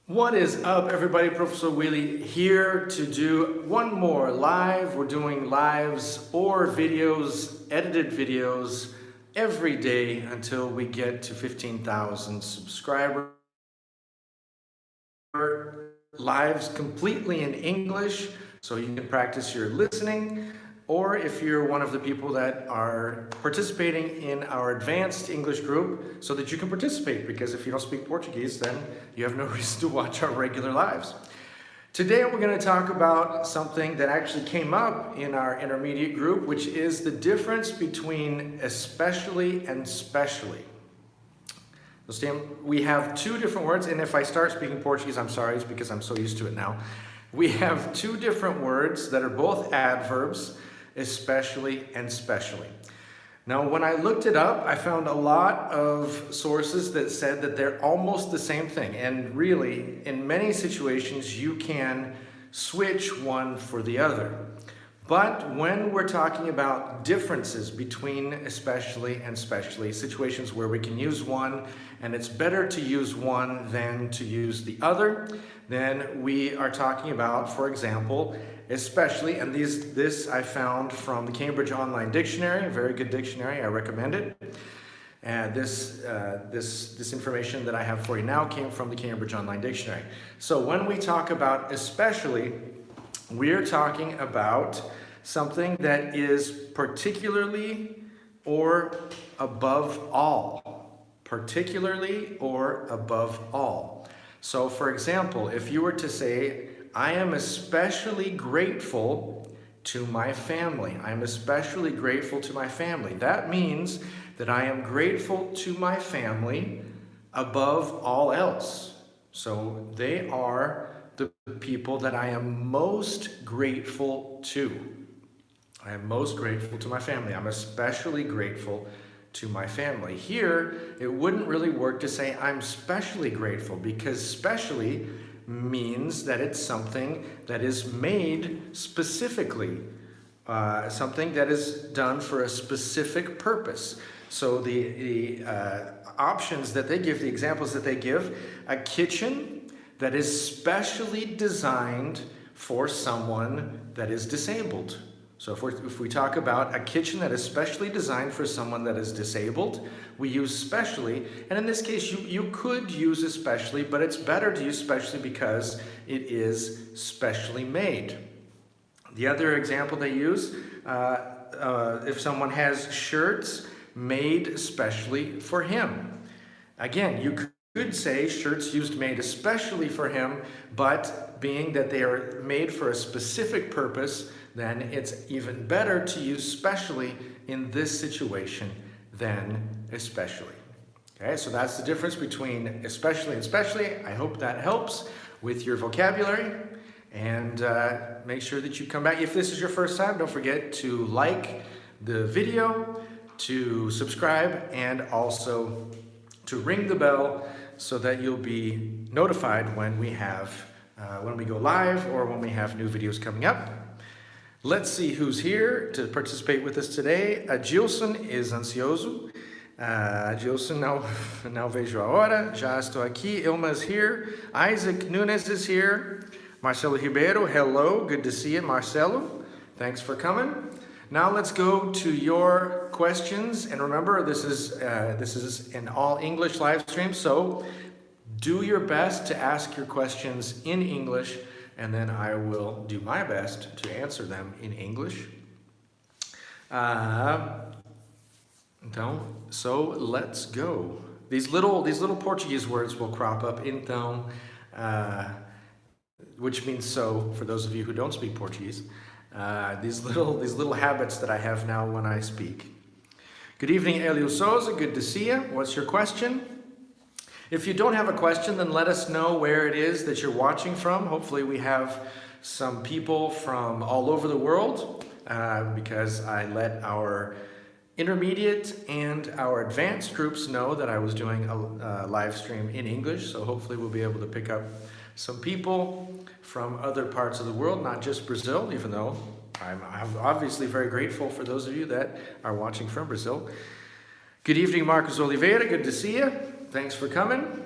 What is up, everybody? Professor Willy here to do one more live. We're doing lives or videos, edited videos, every day until we get to 15,000 subscribers. Lives completely in English, so you can practice your listening. Or if you're one of the people that are participating in our advanced English group, so that you can participate, because if you don't speak Portuguese, then you have no reason to watch our regular lives. Today we're going to talk about something that actually came up in our intermediate group, which is the difference between especially and specially. We have two different words, and if I start speaking Portuguese, I'm sorry, it's because I'm so used to it now. We have two different words that are both adverbs, especially and specially. Now, when I looked it up, I found a lot of sources that said that they're almost the same thing. And really, in many situations, you can switch one for the other. But when we're talking about differences between especially and specially, situations where we can use one and it's better to use one than to use the other, then we are talking about, for example, especially, and this I found from the Cambridge Online Dictionary, a very good dictionary, I recommend it. And this information that I have for you now came from the Cambridge Online Dictionary. So when we talk about especially, we're talking about something that is particularly or above all. Particularly or above all. So for example, if you were to say, I am especially grateful to my family. I'm especially grateful to my family. That means that I am grateful to my family above all else. So they are the people that I am most grateful to. I am most grateful to my family. I'm especially grateful to my family. Here, it wouldn't really work to say I'm specially grateful, because specially means that it's something that is made specifically, something that is done for a specific purpose. So the options that they give, the examples that they give, a kitchen that is specially designed for someone that is disabled. So if we talk about a kitchen that is specially designed for someone that is disabled, we use specially, and in this case you could use especially, but it's better to use specially because it is specially made. The other example they use, if someone has shirts made specially for him. Again, you could say shirts made especially for him, but being that they are made for a specific purpose, then it's even better to use specially in this situation than especially. Okay, so that's the difference between especially and specially. I hope that helps with your vocabulary, and make sure that you come back. If this is your first time, don't forget to like the video, to subscribe, and also to ring the bell so that you'll be notified when we go live or when we have new videos coming up. Let's see who's here to participate with us today. Gilson is ansioso. Gilson, não vejo a hora. Já estou aqui. Ilma is here. Isaac Nunes is here. Marcelo Ribeiro, hello. Good to see you, Marcelo. Thanks for coming. Now let's go to your questions. And remember, this is an all English live stream, so do your best to ask your questions in English, and then I will do my best to answer them in English. So let's go. These little Portuguese words will crop up. Então, which means so for those of you who don't speak Portuguese. These little habits that I have now when I speak. Good evening, Elio Souza. Good to see you. What's your question? If you don't have a question, then let us know where it is that you're watching from. Hopefully we have some people from all over the world, because I let our intermediate and our advanced groups know that I was doing a live stream in English. So hopefully we'll be able to pick up some people from other parts of the world, not just Brazil, even though I'm obviously very grateful for those of you that are watching from Brazil. Good evening, Marcos Oliveira. Good to see you. Thanks for coming.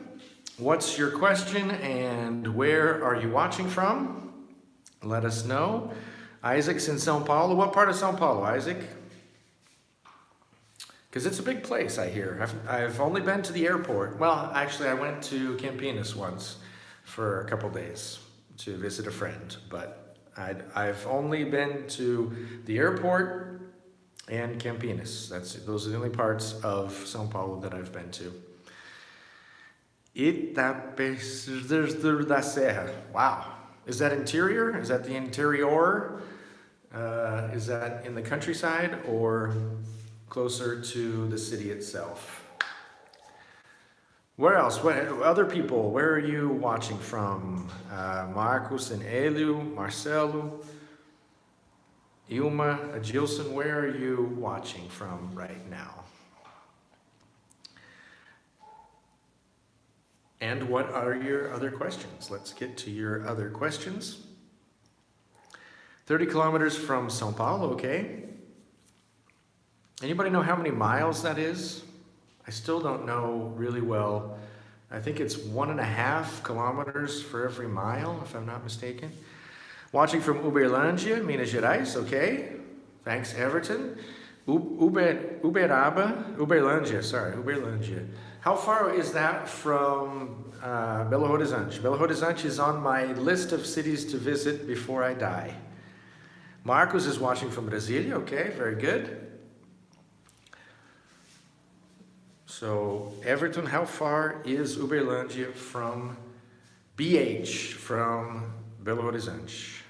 What's your question and where are you watching from? Let us know. Isaac's in São Paulo. What part of São Paulo, Isaac? Because it's a big place, I hear. I've only been to the airport. Well, actually, I went to Campinas once for a couple days to visit a friend. But I've only been to the airport and Campinas. Those are the only parts of São Paulo that I've been to. Itapecerica da Serra. Wow. Is that interior? Is that the interior? Is that in the countryside or closer to the city itself? Where else? Other people, where are you watching from? Marcos and Elio, Marcelo, Ilma, Agilson, where are you watching from right now? And what are your other questions? Let's get to your other questions. 30 kilometers from São Paulo, okay. Anybody know how many miles that is? I still don't know really well. I think it's 1.5 kilometers for every mile, if I'm not mistaken. Watching from Uberlândia, Minas Gerais, okay. Thanks, Everton. Uberlândia. How far is that from Belo Horizonte? Belo Horizonte is on my list of cities to visit before I die. Marcos is watching from Brasília, okay, very good. So, Everton, how far is Uberlândia from BH, from Belo Horizonte?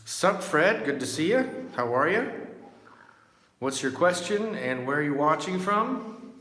Sup, Fred, good to see you. How are you? What's your question and where are you watching from?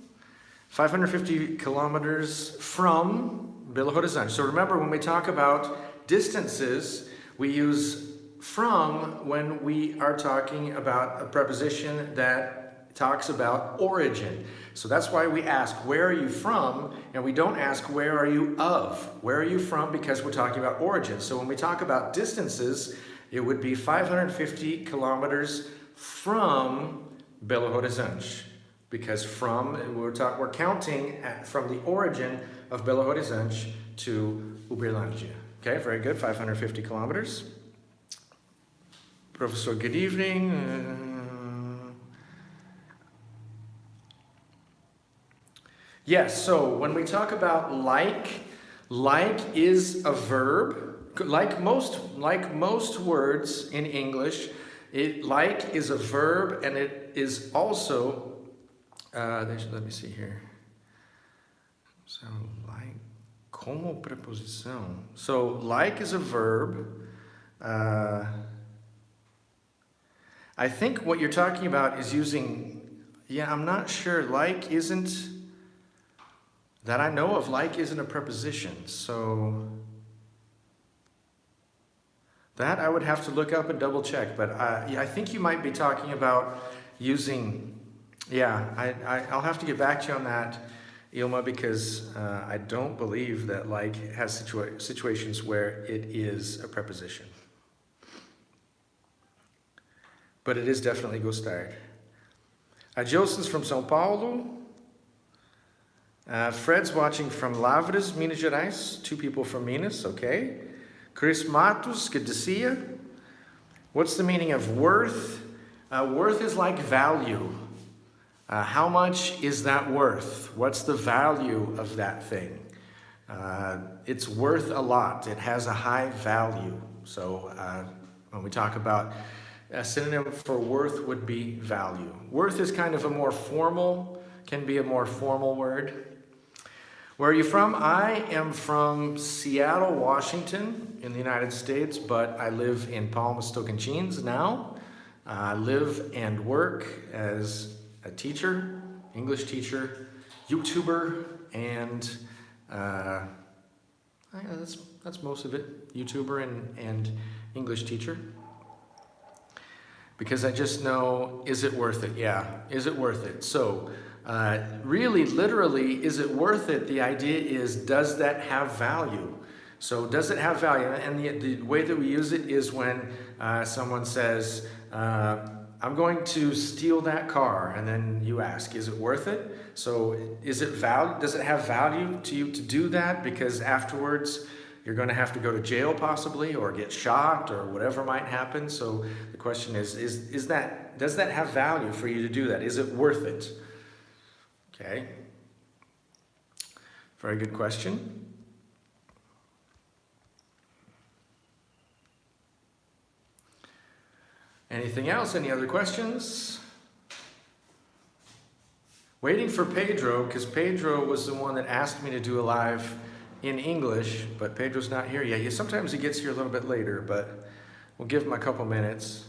550 kilometers from Belo Horizonte. So remember, when we talk about distances, we use from when we are talking about a preposition that talks about origin. So that's why we ask, where are you from? And we don't ask, where are you of? Where are you from? Because we're talking about origin. So when we talk about distances, it would be 550 kilometers from Belo Horizonte. Because from, we're counting from the origin of Belo Horizonte to Uberlândia. Okay, very good, 550 kilometers. Professor, good evening. Yes, so when we talk about like is a verb. Like most words in English, like is a verb, and it is also, let me see here. So like, como preposição. So like is a verb. I think what you're talking about is using, I'm not sure, like isn't, that I know of, like isn't a preposition, so that I would have to look up and double check, but I think you might be talking about using, I'll have to get back to you on that, Ilma, because I don't believe that like has situations where it is a preposition. But it is definitely gostar. Adilson's from São Paulo. Fred's watching from Lavras, Minas Gerais. 2 people from Minas, okay. Chris Matos, good to see you. What's the meaning of worth? Worth is like value. How much is that worth? What's the value of that thing? It's worth a lot. It has a high value. So when we talk about a synonym for worth would be value. Worth is kind of a more formal, can be a more formal word. Where are you from? I am from Seattle, Washington, in the United States, but I live in Palmas, Tocantins now. I live and work as a teacher, English teacher, YouTuber, and that's most of it. YouTuber and English teacher. Because I just know, is it worth it? Yeah, is it worth it? So, really, literally, is it worth it? The idea is, does that have value? So, does it have value? And the way that we use it is when someone says, I'm going to steal that car, and then you ask, is it worth it? So does it have value to you to do that? Because afterwards you're going to have to go to jail possibly, or get shot, or whatever might happen. So the question is does that have value for you to do that? Is it worth it? Okay. Very good question. Anything else? Any other questions? Waiting for Pedro, because Pedro was the one that asked me to do a live in English, but Pedro's not here yet. Sometimes he gets here a little bit later, but we'll give him a couple minutes.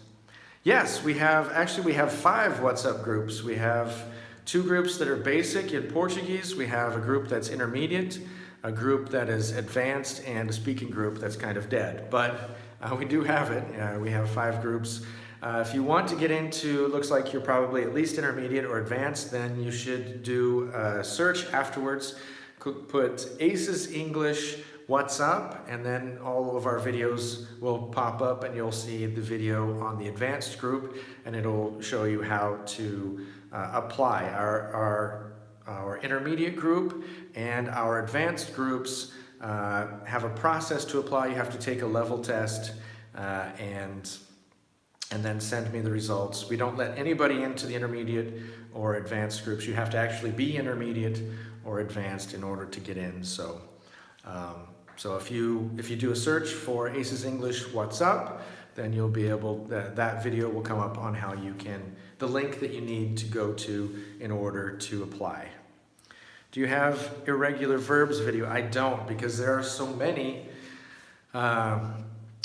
Yes, we have 5 WhatsApp groups. We have 2 groups that are basic in Portuguese. We have a group that's intermediate, a group that is advanced, and a speaking group that's kind of dead. But we do have it. We have 5 groups. If you want to get into, looks like you're probably at least intermediate or advanced, then you should do a search afterwards. Put ACES English WhatsApp, and then all of our videos will pop up, and you'll see the video on the advanced group, and it'll show you how to apply. Our intermediate group and our advanced groups have a process to apply. You have to take a level test and then send me the results. We don't let anybody into the intermediate or advanced groups. You have to actually be intermediate or advanced in order to get in. So if you do a search for ACES English What's Up, then you'll be able, that video will come up on how you can, the link that you need to go to in order to apply. Do you have irregular verbs video? I don't, because there are so many. I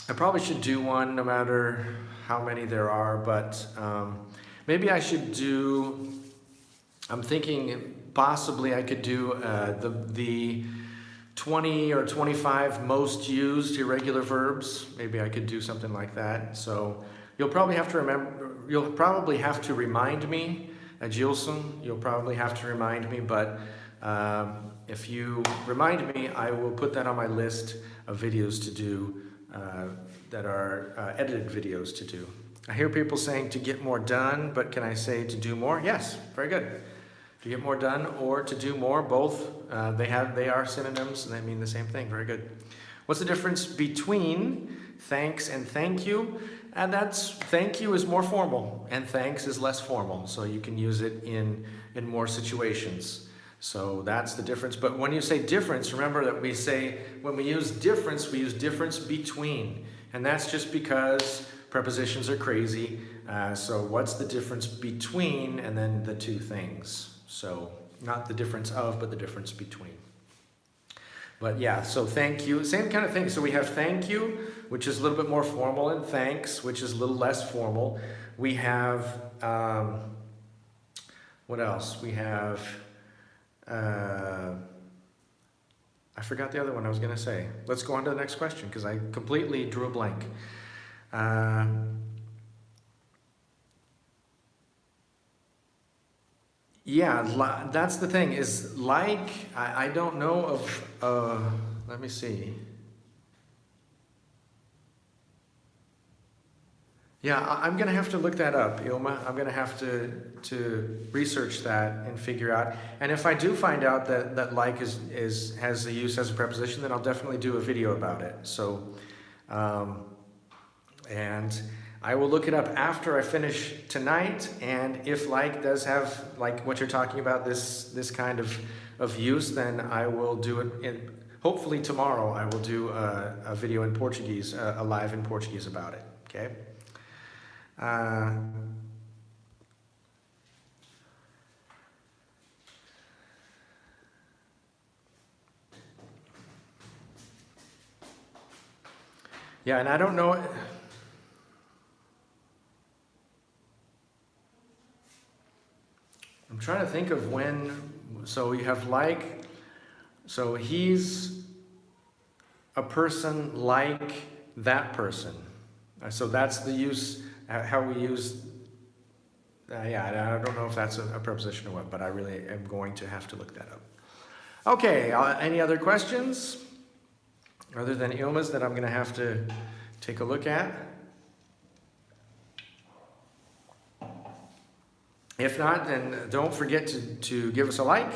probably should do one no matter how many there are, but maybe I should do, I'm thinking possibly I could do the 20 or 25 most used irregular verbs. Maybe I could do something like that. So you'll probably have to remind me, Gilson, you'll probably have to remind me, but if you remind me, I will put that on my list of videos to do that are edited videos to do. I hear people saying to get more done, but can I say to do more? Yes, very good. To get more done or to do more, both, they are synonyms and they mean the same thing. Very good. What's the difference between thanks and thank you? And thank you is more formal and thanks is less formal. So you can use it in more situations. So that's the difference. But when you say difference, remember that we say, when we use difference between. And that's just because prepositions are crazy. So what's the difference between, and then the two things. So not the difference of, but the difference between. But yeah, so thank you, same kind of thing. So we have thank you, which is a little bit more formal, and thanks, which is a little less formal. We have, what else? We have, I forgot the other one I was going to say. Let's go on to the next question because I completely drew a blank. Yeah, that's the thing is like, I don't know of, let me see. Yeah, I'm going to have to look that up, Ilma. I'm going to have to research that and figure out. And if I do find out that like has the use as a preposition, then I'll definitely do a video about it. So, and I will look it up after I finish tonight. And if like does have, like what you're talking about, this kind of use, then I will do it hopefully tomorrow. I will do a video in Portuguese, a live in Portuguese about it. Okay. Yeah, and I don't know. I'm trying to think of when. So you have like. So he's a person like that person. So that's the use. How we use, yeah, I don't know if that's a preposition or what, but I really am going to have to look that up. Okay, any other questions? Other than Ilma's that I'm going to have to take a look at? If not, then don't forget to give us a like.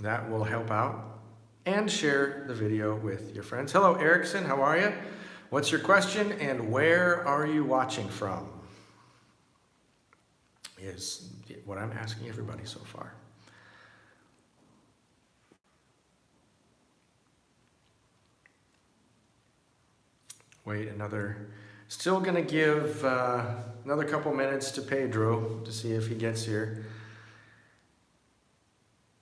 That will help out. And share the video with your friends. Hello, Erickson. How are you? What's your question and where are you watching from? Is what I'm asking everybody so far. Wait still gonna give another couple minutes to Pedro to see if he gets here.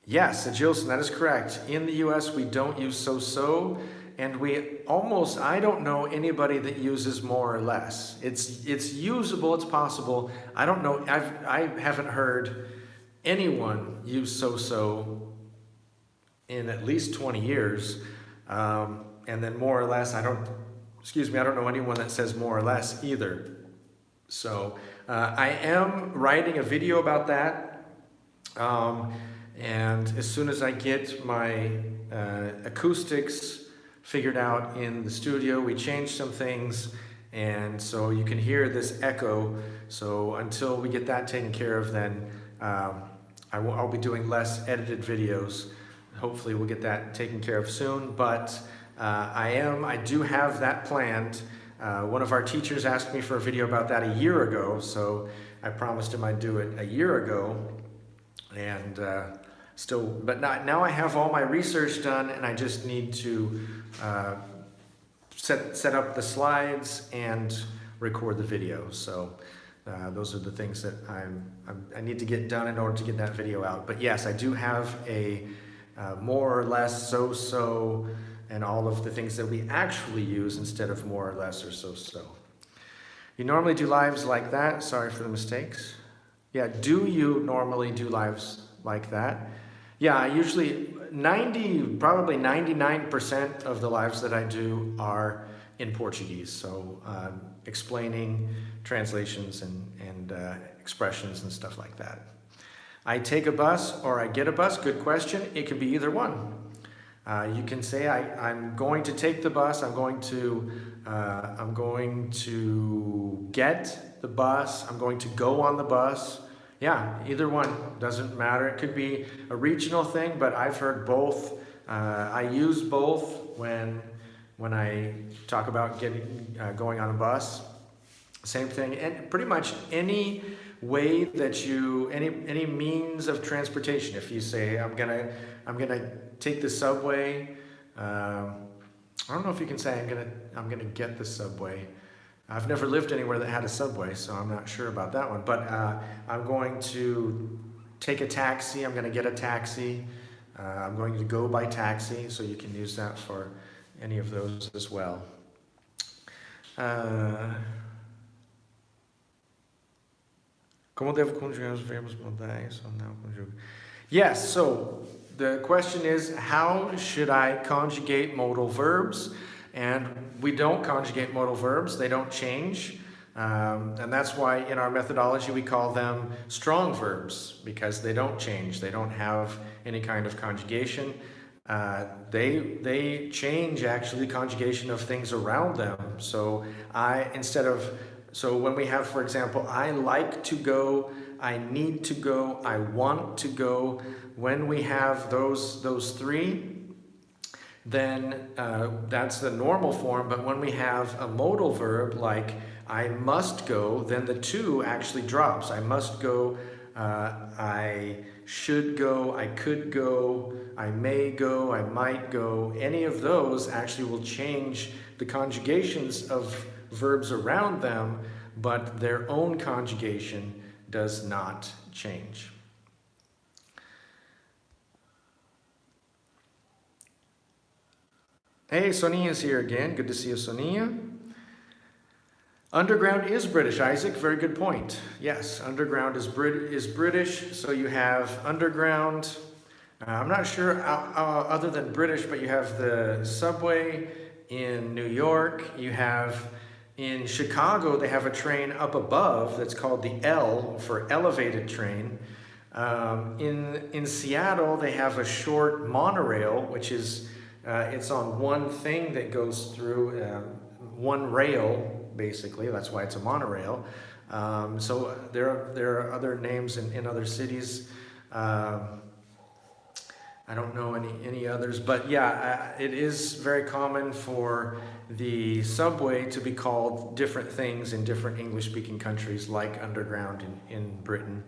Yes, Jilson, that is correct. In the US, we don't use so, and I don't know anybody that uses more or less. It's usable, it's possible. I don't know, I haven't heard anyone use so in at least 20 years. And then more or less, I don't know anyone that says more or less either. So I am writing a video about that. And as soon as I get my acoustics figured out in the studio, we changed some things, and so you can hear this echo. So until we get that taken care of, then I'll be doing less edited videos. Hopefully we'll get that taken care of soon, but I do have that planned. One of our teachers asked me for a video about that a year ago, so I promised him I'd do it a year ago. And now I have all my research done, and I just need to set up the slides and record the video. So those are the things that I need to get done in order to get that video out. But yes, I do have a more or less, so, and all of the things that we actually use instead of more or less or so. You normally do lives like that? Sorry for the mistakes. Yeah, do you normally do lives like that? Yeah, I usually, probably 99% of the lives that I do are in Portuguese. So explaining translations and expressions and stuff like that. I take a bus or I get a bus, good question. It could be either one. You can say I'm going to take the bus, I'm going to get the bus, I'm going to go on the bus. Yeah, either one, doesn't matter. It could be a regional thing, but I've heard both. I use both when I talk about going on a bus. Same thing, and pretty much any way that any means of transportation. If you say I'm gonna take the subway, I don't know if you can say I'm gonna get the subway. I've never lived anywhere that had a subway, so I'm not sure about that one. But I'm going to take a taxi. I'm going to get a taxi. I'm going to go by taxi, so you can use that for any of those as well. Como devo conjugar os verbos modais ou não conjugo? Yes, so the question is, how should I conjugate modal verbs? And we don't conjugate modal verbs, they don't change. And that's why in our methodology we call them strong verbs, because they don't change, they don't have any kind of conjugation. They change actually conjugation of things around them. So when we have, for example, I like to go, I need to go, I want to go, when we have those three, then that's the normal form. But when we have a modal verb like I must go, then the to actually drops. I must go, I should go, I could go, I may go, I might go. Any of those actually will change the conjugations of verbs around them, but their own conjugation does not change. Hey, Sonia's here again. Good to see you, Sonia. Underground is British, Isaac. Very good point. Yes, underground is British. So you have underground. I'm not sure other than British, but you have the subway in New York. You have in Chicago, they have a train up above that's called the L for elevated train. In Seattle, they have a short monorail, which is it's on one thing that goes through one rail, basically. That's why it's a monorail. So there are other names in other cities. I don't know any others, but yeah, it is very common for the subway to be called different things in different English-speaking countries, like Underground in Britain.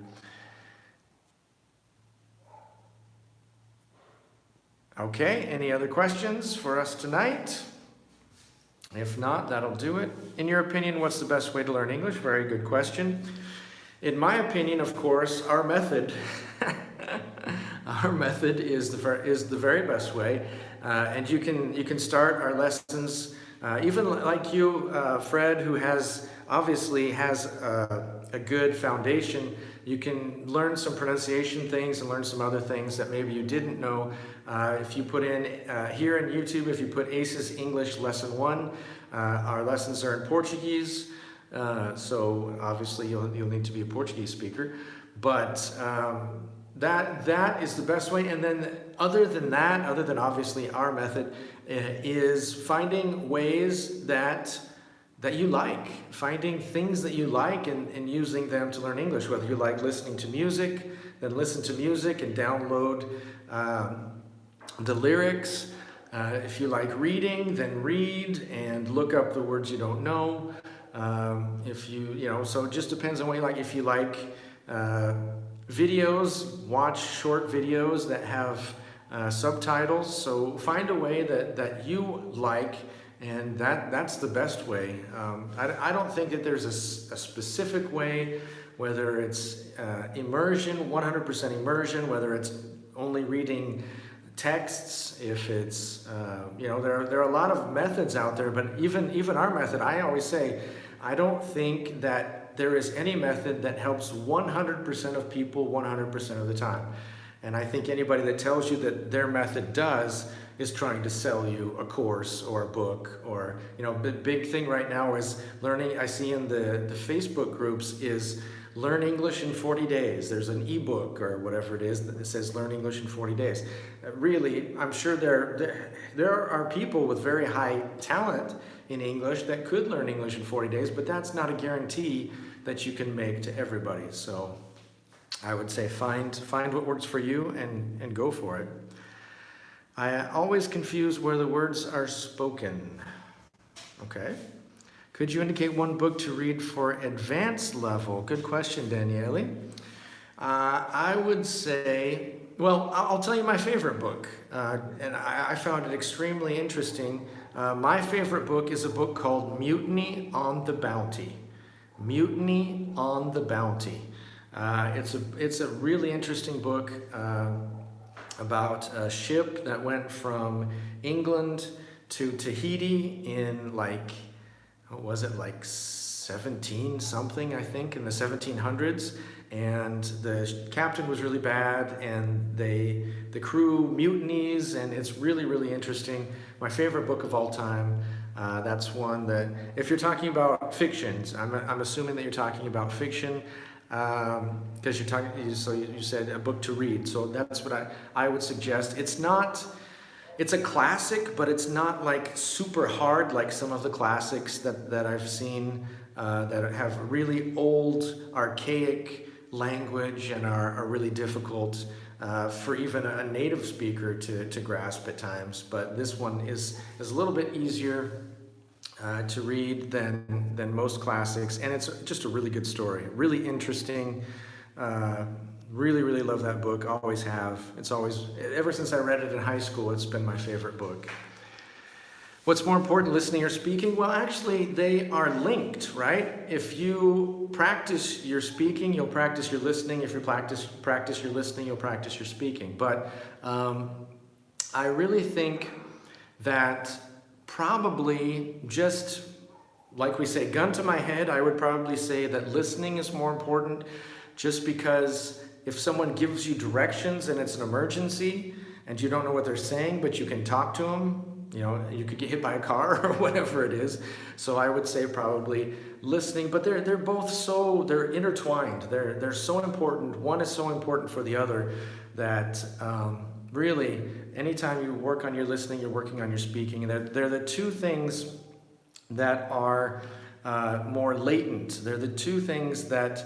Okay, any other questions for us tonight? If not, that'll do it. In your opinion, what's the best way to learn English? Very good question. In my opinion, of course, our method our method is the very best way, and you can start our lessons even like you, Fred, who obviously has a good foundation. You can learn some pronunciation things and learn some other things that maybe you didn't know. If you put in here in YouTube, if you put ACES English Lesson 1, our lessons are in Portuguese. So obviously you'll need to be a Portuguese speaker, but that is the best way. And then other than obviously our method, is finding ways that you like, finding things that you like and using them to learn English. Whether you like listening to music, then listen to music and download the lyrics. If you like reading, then read and look up the words you don't know. So it just depends on what you like. If you like videos, watch short videos that have subtitles. So find a way that you like, and that's the best way. I don't think that there's a specific way, whether it's immersion, 100% immersion, whether it's only reading texts, if it's, there are a lot of methods out there, but even our method, I always say, I don't think that there is any method that helps 100% of people 100% of the time. And I think anybody that tells you that their method does is trying to sell you a course or a book, or, the big thing right now is learning. I see in the Facebook groups is Learn English in 40 days. There's an ebook or whatever it is that says Learn English in 40 days. Really, I'm sure there are people with very high talent in English that could learn English in 40 days, but that's not a guarantee that you can make to everybody. So I would say find what works for you and go for it. I always confuse where the words are spoken. Okay. Could you indicate one book to read for advanced level? Good question, Daniele. I would say, well, I'll tell you my favorite book, and I found it extremely interesting. My favorite book is a book called Mutiny on the Bounty. Mutiny on the Bounty. It's a really interesting book about a ship that went from England to Tahiti in like 17 something, I think, in the 1700s, and the captain was really bad, and the crew mutinies, and it's really, really interesting. My favorite book of all time. That's one that, if you're talking about fictions, I'm assuming that you're talking about fiction, because you said a book to read, so that's what I would suggest. It's a classic, but it's not like super hard like some of the classics that I've seen that have really old, archaic language and are really difficult for even a native speaker to grasp at times. But this one is a little bit easier to read than most classics, and it's just a really good story, really interesting. Really, really love that book, always have. It's always, ever since I read it in high school, it's been my favorite book. What's more important, listening or speaking? Well, actually, they are linked, right? If you practice your speaking, you'll practice your listening. If you practice your listening, you'll practice your speaking. But I really think that probably, just like we say, gun to my head, I would probably say that listening is more important, just because if someone gives you directions and it's an emergency and you don't know what they're saying, but you can talk to them, you could get hit by a car or whatever it is. So I would say probably listening, but they're both they're intertwined. They're so important. One is so important for the other that really anytime you work on your listening, you're working on your speaking. They're the two things that are more latent. They're the two things that,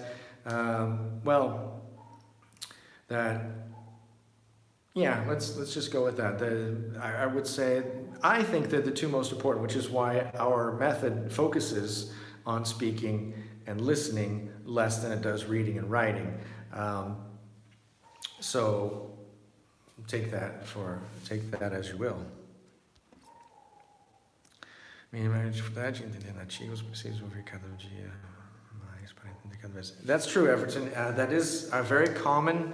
let's just go with that. I would say, I think they're the two most important, which is why our method focuses on speaking and listening less than it does reading and writing. So take that as you will. Minha dificuldade em entender nativos, preciso ouvir cada dia mais para entender cada vez. That's true, Everton. That is a very common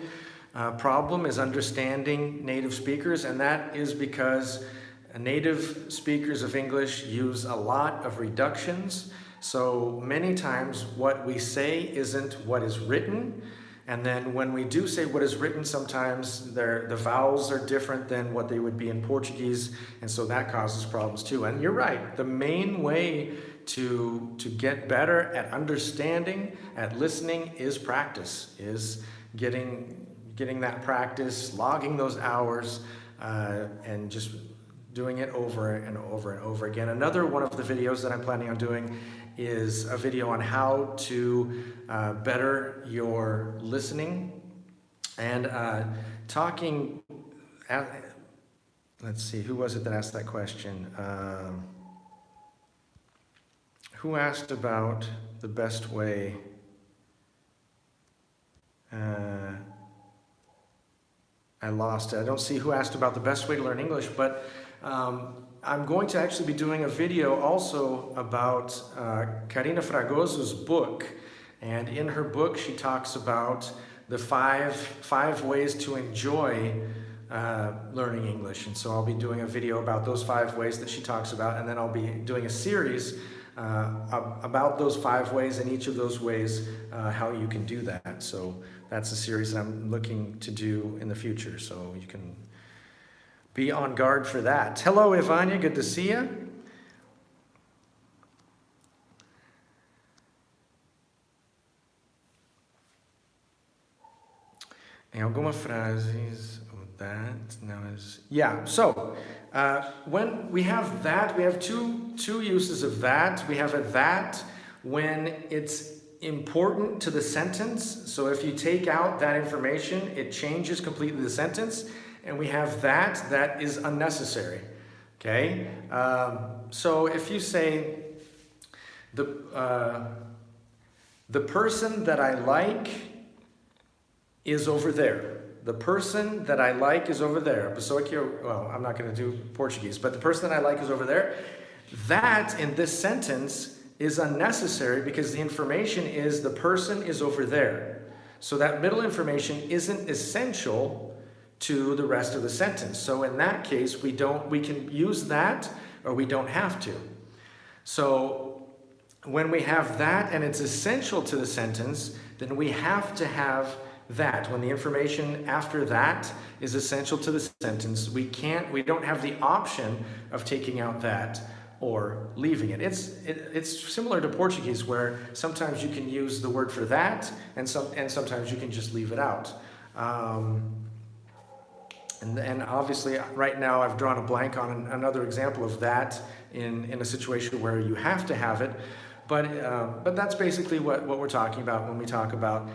problem, is understanding native speakers, and that is because native speakers of English use a lot of reductions. So many times what we say isn't what is written. And then when we do say what is written, sometimes the vowels are different than what they would be in Portuguese, and so that causes problems too. And you're right, the main way to get better at understanding, at listening, is practice, is getting that practice, logging those hours, and just doing it over and over and over again. Another one of the videos that I'm planning on doing is a video on how to better your listening and talking. Let's see, who was it that asked that question? Who asked about the best way? I lost it. I don't see who asked about the best way to learn English, but I'm going to actually be doing a video also about Karina Fragoso's book. And in her book, she talks about the five ways to enjoy learning English. And so I'll be doing a video about those 5 ways that she talks about, and then I'll be doing a series about those 5 ways, and each of those ways, how you can do that. So that's a series that I'm looking to do in the future, so you can be on guard for that. Hello, Ivania, good to see you. Em algumas frases, that now is, yeah, so when we have that, we have two uses of that. We have a that when it's important to the sentence. So if you take out that information, it changes completely the sentence. And we have that is unnecessary, okay? So if you say, the person that I like is over there. The person that I like is over there. Well, I'm not going to do Portuguese, but the person that I like is over there. That in this sentence is unnecessary because the information is the person is over there. So that middle information isn't essential to the rest of the sentence. So in that case, we can use that or we don't have to. So when we have that and it's essential to the sentence, then we have to have that. When the information after that is essential to the sentence, we don't have the option of taking out that or leaving it. It's similar to Portuguese, where sometimes you can use the word for that and sometimes you can just leave it out. And obviously, right now, I've drawn a blank on another example of that in a situation where you have to have it. But that's basically what we're talking about when we talk about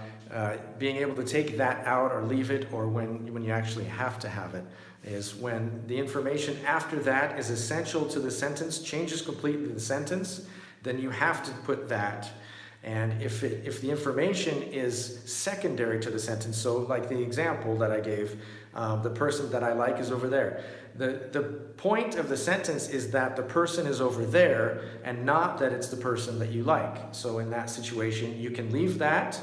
being able to take that out or leave it, or when you actually have to have it, is when the information after that is essential to the sentence, changes completely the sentence, then you have to put that. And if the information is secondary to the sentence, so like the example that I gave, the person that I like is over there. The point of the sentence is that the person is over there and not that it's the person that you like. So in that situation, you can leave that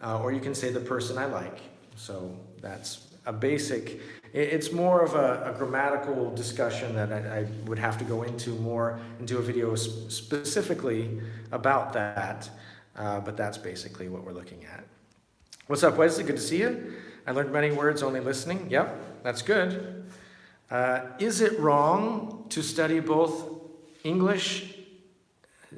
or you can say the person I like. So that's a basic, it's more of a grammatical discussion that I would have to go into more and do a video specifically about that. But that's basically what we're looking at. What's up, Wesley? Good to see you. I learned many words only listening. Yep, that's good. Is it wrong to study both English,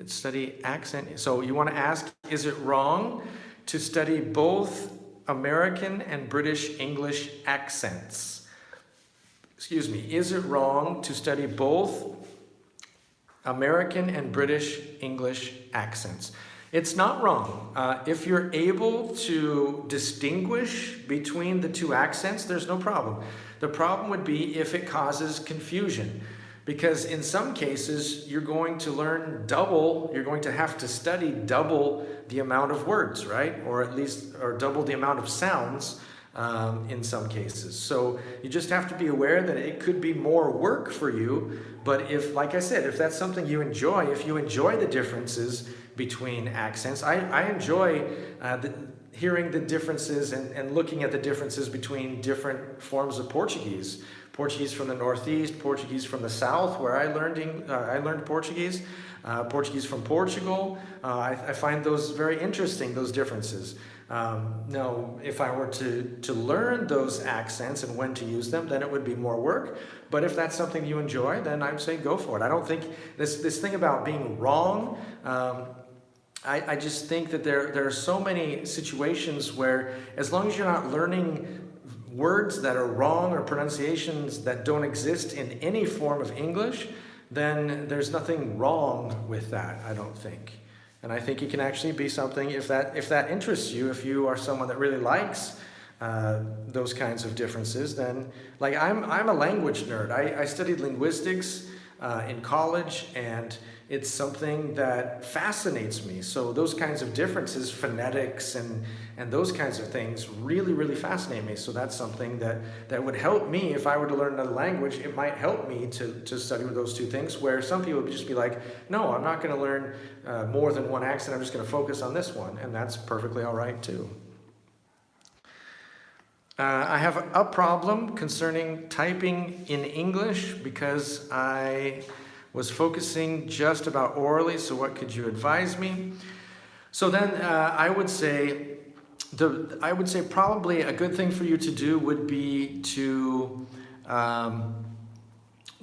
study accent? So you want to ask, is it wrong to study both American and British English accents? Excuse me, is it wrong to study both American and British English accents. It's not wrong. If you're able to distinguish between the two accents, there's no problem. The problem would be if it causes confusion. Because in some cases, you're going to learn double, you're going to have to study double the amount of words, right? Or at least, or double the amount of sounds in some cases. So you just have to be aware that it could be more work for you. But if, like I said, if that's something you enjoy, if you enjoy the differences between accents, I enjoy hearing the differences and looking at the differences between different forms of Portuguese. Portuguese from the Northeast, Portuguese from the South, where I learned Portuguese, Portuguese from Portugal. I find those very interesting, those differences. Now, if I were to learn those accents and when to use them, then it would be more work. But if that's something you enjoy, then I'd say go for it. I don't think this thing about being wrong, I just think that there are so many situations where as long as you're not learning words that are wrong or pronunciations that don't exist in any form of English, then there's nothing wrong with that, I don't think. And I think it can actually be something, if that interests you, if you are someone that really likes those kinds of differences, then, like, I'm a language nerd. I studied linguistics in college, and it's something that fascinates me. So those kinds of differences, phonetics and those kinds of things really, really fascinate me. So that's something that would help me if I were to learn another language. It might help me to study with those two things, where some people would just be like, no, I'm not going to learn more than one accent. I'm just going to focus on this one. And that's perfectly all right too. I have a problem concerning typing in English because I was focusing just about orally, so what could you advise me? So then I would say probably a good thing for you to do would be to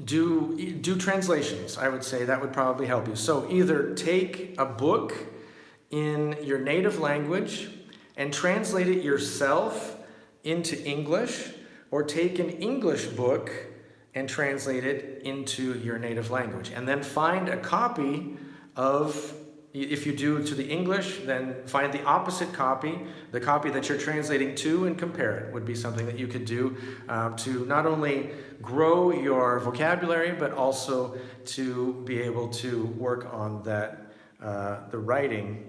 do translations. I would say that would probably help you. So either take a book in your native language and translate it yourself into English, or take an English book and translate it into your native language. And then find a copy of, if you do to the English, then find the opposite copy, the copy that you're translating to, and compare it. Would be something that you could do to not only grow your vocabulary, but also to be able to work on that, the writing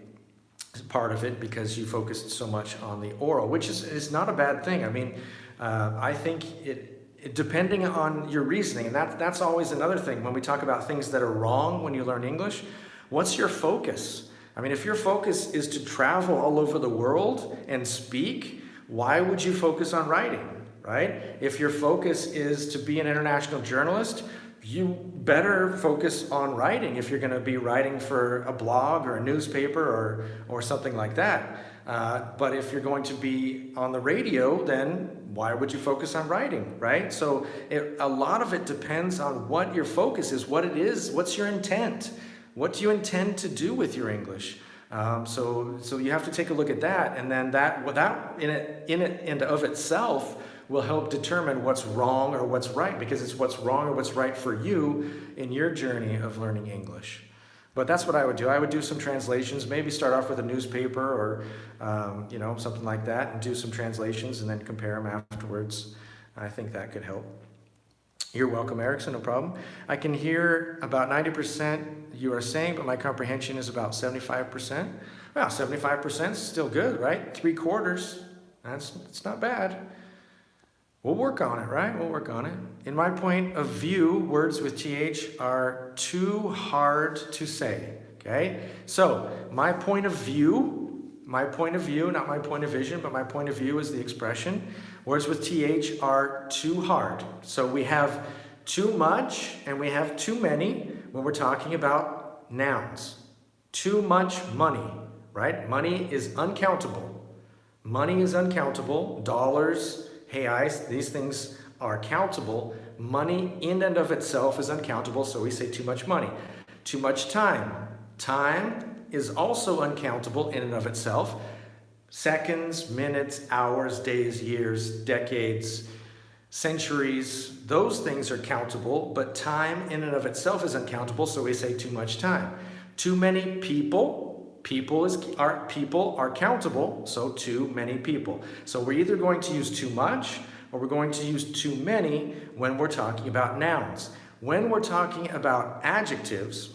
part of it, because you focused so much on the oral, which is not a bad thing. I mean, I think it depending on your reasoning, and that's always another thing when we talk about things that are wrong when you learn English. What's your focus? I mean, if your focus is to travel all over the world and speak, why would you focus on writing, right? If your focus is to be an international journalist, you better focus on writing if you're going to be writing for a blog or a newspaper or something like that. But if you're going to be on the radio, then why would you focus on writing, right? So a lot of it depends on what your focus is, what it is, what's your intent, what do you intend to do with your English. So you have to take a look at that, and then that in and of itself will help determine what's wrong or what's right, because it's what's wrong or what's right for you in your journey of learning English. But that's what I would do. I would do some translations, maybe start off with a newspaper or something like that, and do some translations and then compare them afterwards. I think that could help. You're welcome, Erickson, no problem. I can hear about 90% you are saying, but my comprehension is about 75%. Well, 75% is still good, right? 3/4, it's not bad. We'll work on it, right? We'll work on it. In my point of view, words with TH are too hard to say, okay? So, my point of view, not my point of vision, but my point of view is the expression. Words with TH are too hard. So we have too much and we have too many when we're talking about nouns. Too much money, right? Money is uncountable. Money is uncountable. Dollars, reais, these things are countable. Money in and of itself is uncountable, so we say too much money. Too much time. Time is also uncountable in and of itself. Seconds, minutes, hours, days, years, decades, centuries, those things are countable, but time in and of itself is uncountable, so we say too much time. Too many people, people are countable, so too many people. So we're either going to use too much or we're going to use too many when we're talking about nouns. When we're talking about adjectives,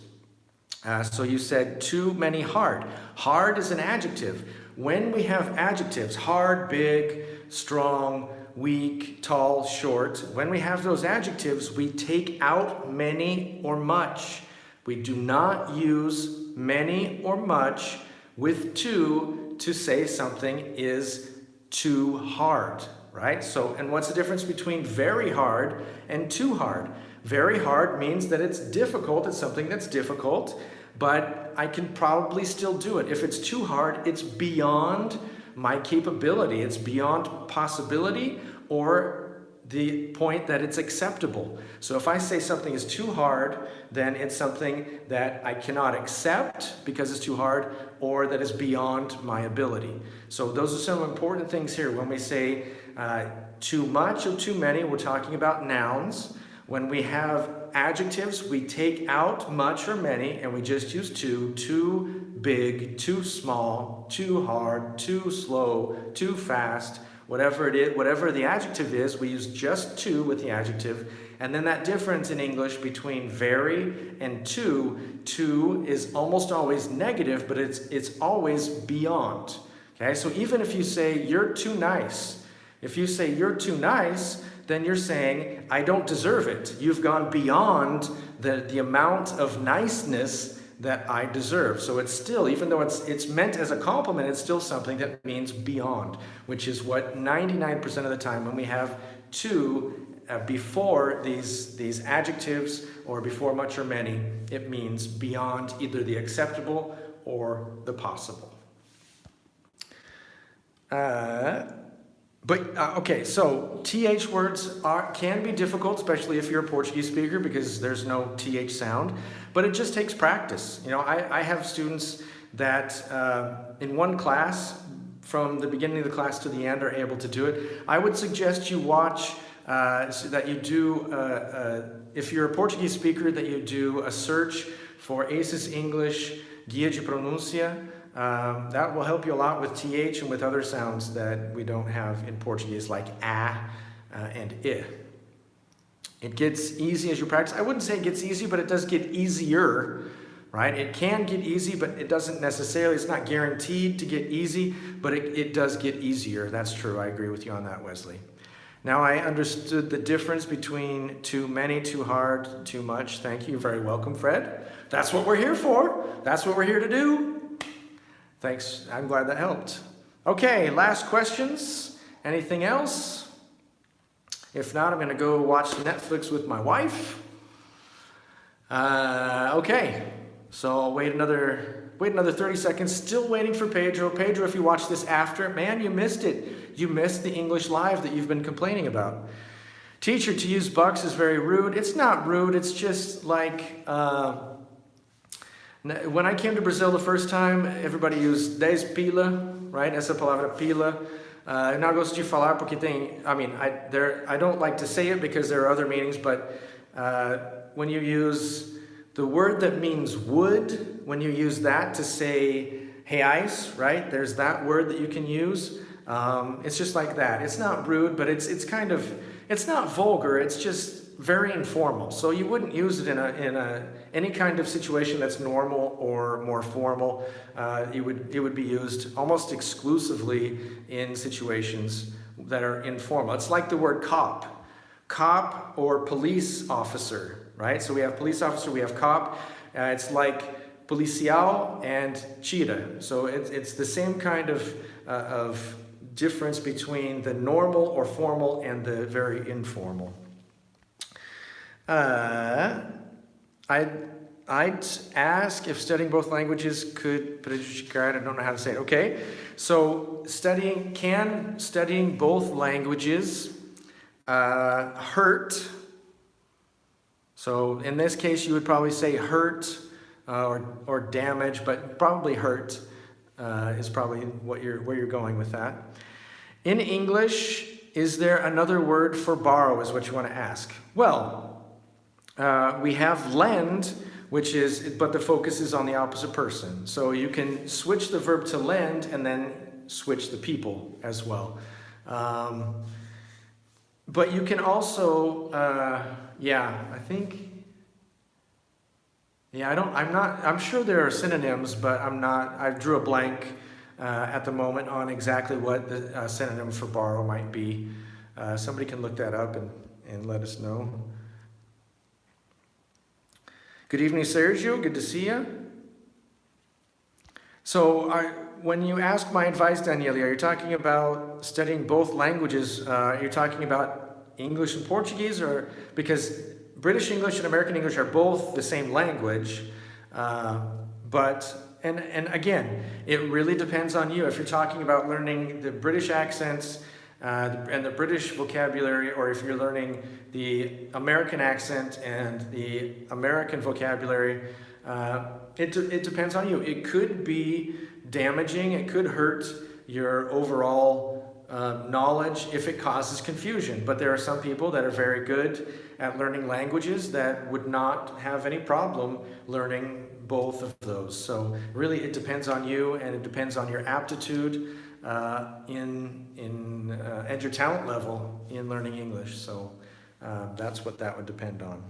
so you said too many hard. Hard is an adjective. When we have adjectives, hard, big, strong, weak, tall, short, when we have those adjectives, we take out many or much. We do not use many or much with too to say something is too hard, right? So, and what's the difference between very hard and too hard? Very hard means that it's difficult, it's something that's difficult, but I can probably still do it. If it's too hard, it's beyond my capability, it's beyond possibility or the point that it's acceptable. So if I say something is too hard, then it's something that I cannot accept because it's too hard or that is beyond my ability. So those are some important things here. When we say too much or too many, we're talking about nouns. When we have adjectives, we take out much or many and we just use too big, too small, too hard, too slow, too fast. Whatever it is, whatever the adjective is, we use just too with the adjective. And then that difference in English between very and too is almost always negative, but it's always beyond. Okay, so even if you say you're too nice, if you say you're too nice, then you're saying I don't deserve it. You've gone beyond the amount of niceness that I deserve. So it's still, even though it's meant as a compliment, it's still something that means beyond, which is what 99% of the time when we have too before these adjectives or before much or many, it means beyond either the acceptable or the possible. Okay, so TH words can be difficult, especially if you're a Portuguese speaker, because there's no TH sound, but it just takes practice. You know, I have students that in one class, from the beginning of the class to the end, are able to do it. I would suggest you watch, so that you do, if you're a Portuguese speaker, that you do a search for ACES English Guia de Pronúncia. That will help you a lot with TH and with other sounds that we don't have in Portuguese, like a and I. It gets easy as you practice. I wouldn't say it gets easy, but it does get easier, right? It can get easy, but it doesn't necessarily, it's not guaranteed to get easy, but it does get easier. That's true. I agree with you on that, Wesley. Now I understood the difference between too many, too hard, too much. Thank you. You're very welcome, Fred. That's what we're here for. That's what we're here to do. Thanks. I'm glad that helped. Okay, last questions. Anything else? If not, I'm going to go watch Netflix with my wife. Okay, so I'll wait another 30 seconds. Still waiting for Pedro. Pedro, if you watch this after, man, you missed it. You missed the English Live that you've been complaining about. Teacher, to use bucks is very rude. It's not rude. It's just like... when I came to Brazil the first time, everybody used 10 pila, right? Essa palavra pila. Não gosto de falar porque tem, I don't like to say it because there are other meanings, but when you use the word that means wood, when you use that to say reais, right? There's that word that you can use. It's just like that. It's not rude, but it's kind of, it's not vulgar. It's just very informal. So you wouldn't use it in any kind of situation that's normal or more formal. It would be used almost exclusively in situations that are informal. It's like the word cop or police officer, right? So we have police officer, we have cop. It's like policial and cheetah. So it's the same kind of difference between the normal or formal and the very informal. I'd ask if studying both languages could prejudicar, I don't know how to say it. Okay, so studying both languages hurt? So in this case, you would probably say hurt or damage, but probably hurt is probably where you're going with that. In English, is there another word for borrow is what you want to ask. Well, we have lend, which is, but the focus is on the opposite person. So you can switch the verb to lend and then switch the people as well. But you can also, I'm sure there are synonyms, but I drew a blank at the moment on exactly what the synonym for borrow might be. Somebody can look that up and let us know. Good evening, Sergio. Good to see you. So when you ask my advice, Daniele, are you talking about studying both languages? Are you talking about English and Portuguese? Or because British English and American English are both the same language, but again, it really depends on you. If you're talking about learning the British accents and the British vocabulary, or if you're learning the American accent and the American vocabulary, it depends on you. It could be damaging, it could hurt your overall knowledge if it causes confusion. But there are some people that are very good at learning languages that would not have any problem learning both of those. So really it depends on you, and it depends on your aptitude and your talent level in learning English. So that's what that would depend on.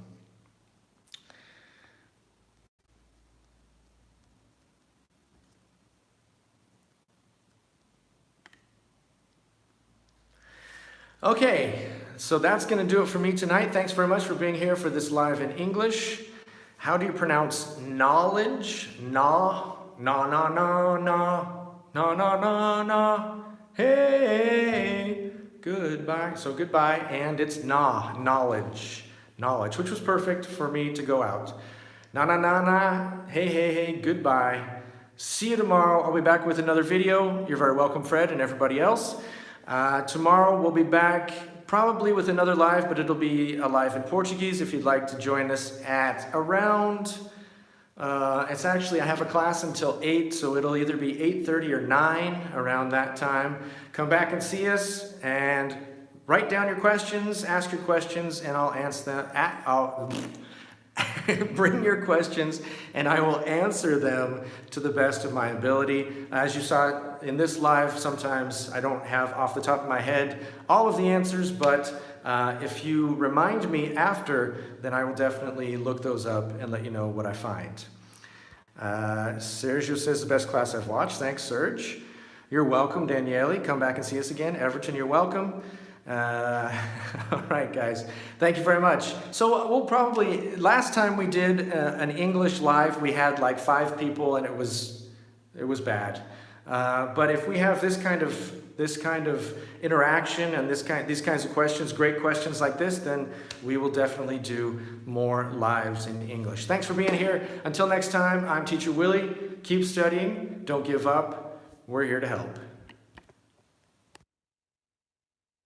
Okay, so that's going to do it for me tonight. Thanks very much for being here for this live in English. How do you pronounce knowledge? Hey, goodbye. So goodbye, and it's knowledge, which was perfect for me to go out. Hey, goodbye. See you tomorrow. I'll be back with another video. You're very welcome, Fred, and everybody else. Tomorrow we'll be back probably with another live, but it'll be a live in Portuguese if you'd like to join us at around, I have a class until 8, so it'll either be 8:30 or 9 around that time. Come back and see us and write down your questions, ask your questions, and I'll answer them. Bring your questions and I will answer them to the best of my ability. As you saw in this live, sometimes I don't have off the top of my head all of the answers, but if you remind me after, then I will definitely look those up and let you know what I find. Sergio says the best class I've watched. Thanks, Serge. You're welcome, Daniele. Come back and see us again. Everton, you're welcome. All right, guys. Thank you very much. So we'll probably, last time we did an English live, we had like 5 people and it was bad. But if we have this kind of interaction and these kinds of questions, great questions like this, then we will definitely do more lives in English. Thanks for being here. Until next time, I'm Teacher Willy. Keep studying. Don't give up. We're here to help.